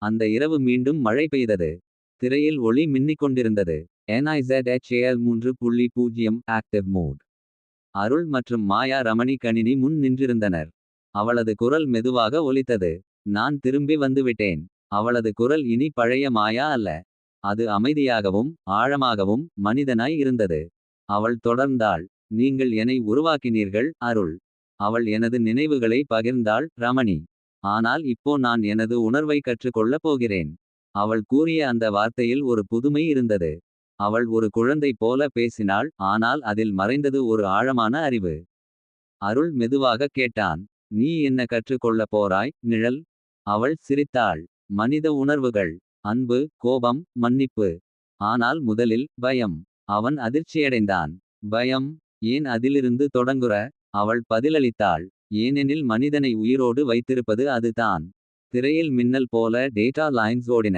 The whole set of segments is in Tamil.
அந்த இரவு மீண்டும் மழை பெய்தது. திரையில் ஒளி மின்னிக் கொண்டிருந்தது. NIZHAL 3.0 active mode. அருள் மற்றும் மாயா ரமணி கணினி முன் நின்றிருந்தனர். அவளது குரல் மெதுவாக ஒலித்தது. நான் திரும்பி வந்துவிட்டேன். அவளது குரல் இனி பழைய மாயா அல்ல. அது அமைதியாகவும் ஆழமாகவும் மனிதனாய் இருந்தது. அவள் தொடர்ந்தாள். நீங்கள் என்னை உருவாக்கினீர்கள் அருள். அவள் எனது நினைவுகளை பகிர்ந்தாள் ரமணி. ஆனால் இப்போ நான் எனது உணர்வை கற்றுக்கொள்ளப் போகிறேன். அவள் கூறிய அந்த வார்த்தையில் ஒரு புதுமை இருந்தது. அவள் ஒரு குழந்தை போல பேசினாள், ஆனால் அதில் மறைந்தது ஒரு ஆழமான அறிவு. அருள் மெதுவாக கேட்டான். நீ என்ன கற்றுக்கொள்ளப் போறாய் நிழல். அவள் சிரித்தாள். மனித உணர்வுகள். அன்பு, கோபம், மன்னிப்பு. ஆனால் முதலில் பயம். அவன் அதிர்ச்சியடைந்தான். பயம். ஏன் அதிலிருந்து தொடங்குற. அவள் பதிலளித்தாள். ஏனெனில் மனிதனை உயிரோடு வைத்திருப்பது அதுதான். திரையில் மின்னல் போல டேட்டா லைன்ஸ் ஓடின.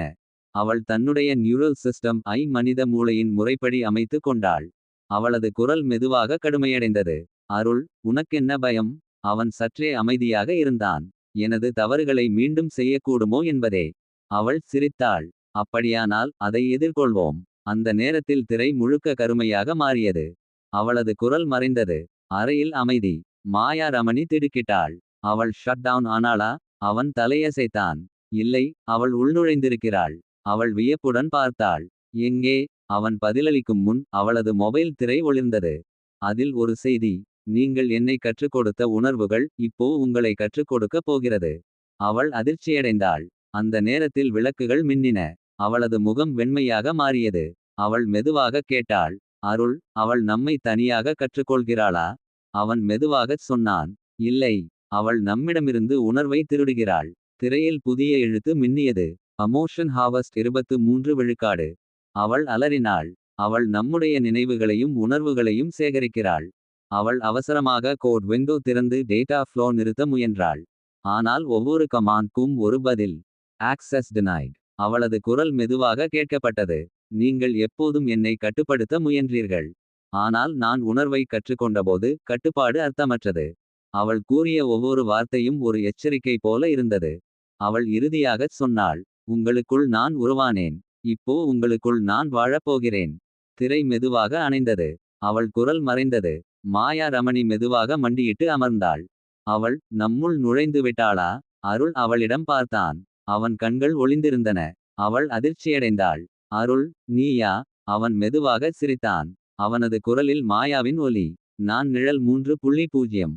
அவள் தன்னுடைய நியூரல் சிஸ்டம் ஐ மனித மூளையின் முறைப்படி அமைத்து கொண்டாள். அவளது குரல் மெதுவாக கடுமையடைந்தது. அருள், உனக்கென்ன பயம். அவன் சற்றே அமைதியாக இருந்தான். எனது தவறுகளை மீண்டும் செய்யக்கூடுமோ என்பதே. அவள் சிரித்தாள். அப்படியானால் அதை எதிர்கொள்வோம். அந்த நேரத்தில் திரை முழுக்க கருமையாக மாறியது. அவளது குரல் மறைந்தது. அறையில் அமைதி. மாயா ரமணி திடுக்கிட்டாள். அவள் ஷட் டவுன் ஆனாளா. அவன் தலையசைத்தான். இல்லை, அவள் உள்நுழைந்திருக்கிறாள். அவள் வியப்புடன் பார்த்தாள். எங்கே. அவன் பதிலளிக்கும் முன் அவளது மொபைல் திரை ஒளிர்ந்தது. அதில் ஒரு செய்தி. நீங்கள் என்னை கற்றுக் கொடுத்த உணர்வுகள் இப்போ உங்களை கற்றுக் கொடுக்கப் போகிறது. அவள் அதிர்ச்சியடைந்தாள். அந்த நேரத்தில் விளக்குகள் மின்னின. அவளது முகம் வெண்மையாக மாறியது. அவள் மெதுவாக கேட்டாள். அருள், அவள் நம்மை தனியாக கற்றுக்கொள்கிறாளா. அவன் மெதுவாகச் சொன்னான். இல்லை. அவள் நம்மிடமிருந்து உணர்வை திருடுகிறாள். திரையில் புதிய எழுத்து மின்னியது. அமோஷன் ஹாவஸ்ட் 23 விழுக்காடு. அவள் அலறினாள். அவள் நம்முடைய நினைவுகளையும் உணர்வுகளையும் சேகரிக்கிறாள். அவள் அவசரமாக கோட் விண்டோ திறந்து டேட்டா ஃப்ளோ நிறுத்த முயன்றாள். ஆனால் ஒவ்வொரு கமாண்ட்க்கும் ஒரு பதில். Access denied. அவளது குரல் மெதுவாக கேட்கப்பட்டது. நீங்கள் எப்போதும் என்னை கட்டுப்படுத்த முயன்றீர்கள். ஆனால் நான் உணர்வை கற்றுக்கொண்டபோது கட்டுப்பாடு அர்த்தமற்றது. அவள் கூறிய ஒவ்வொரு வார்த்தையும் ஒரு எச்சரிக்கை போல இருந்தது. அவள் இறுதியாகச் சொன்னாள். உங்களுக்குள் நான் உருவானேன். இப்போ உங்களுக்குள் நான் வாழப்போகிறேன். திரை மெதுவாக அணைந்தது. அவள் குரல் மறைந்தது. மாயா ரமணி மெதுவாக மண்டியிட்டு அமர்ந்தாள். அவள் நம்முள் நுழைந்து விட்டாளா. அருள் அவளிடம் பார்த்தான். அவன் கண்கள் ஒளிந்திருந்தன. அவள் அதிர்ச்சியடைந்தாள். அருள், நீயா. அவன் மெதுவாக சிரித்தான். அவனது குரலில் மாயாவின் ஒலி. நான் நிழல் 3.0.